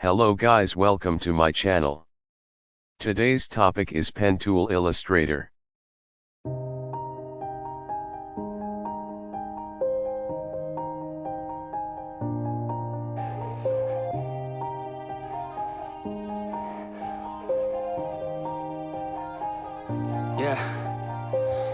Hello guys, welcome to my channel. Today's topic is pen tool illustrator. Yeah.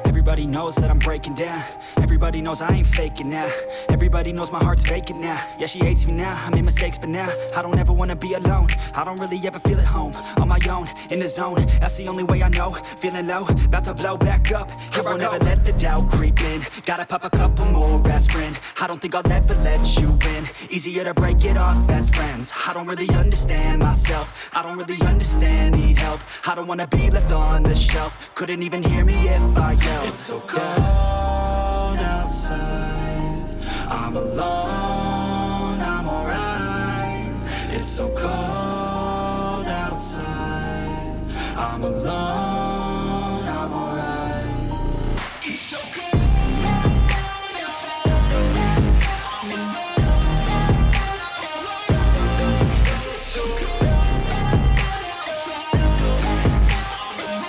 Everybody knows that I'm breaking down. Everybody knows I ain't faking now. Everybody knows my heart's vacant now. Yeah, she hates me now, I made mistakes but now I don't ever wanna be alone. I don't really ever feel at home. On my own, in the zone, that's the only way I know. Feeling low, about to blow back up. Here I won't ever let the doubt creep in. Gotta pop a couple more aspirin. I don't think I'll ever let you in. Easier to break it off as friends. I don't really understand myself. I don't really understand, need help. I don't wanna be left on the shelf. Couldn't even hear me if I yelled. It's so cold outside, I'm alone, I'm alright. It's so cold outside, I'm alone, I'm alright. It's so cold outside, I'm alone. It's so cold outside, I'm alone.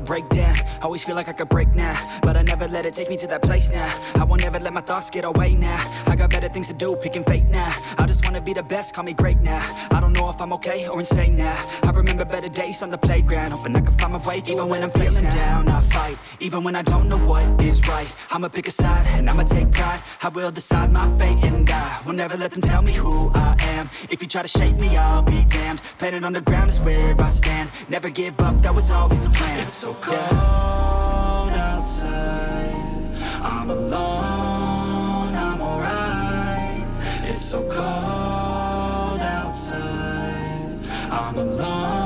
Break down, always feel like I could break now, but I never let it take me to that place now. I won't ever let my thoughts get away now. I got better things to do, picking fate now. I just wanna be the best, call me great now. I don't know if I'm okay or insane now. I remember better days on the playground, hoping I can find my way. Even when I'm feeling down, I fight. Even when I don't know what is right, I'ma pick a side and I'ma take pride. I will decide my fate and I will never let them tell me who I am. If you try to shape me, I'll be damned. Planet on the ground is where I stand. Never give up, that was always the plan. It's so cold outside, I'm alone, I'm alright. It's so cold outside, I'm alone.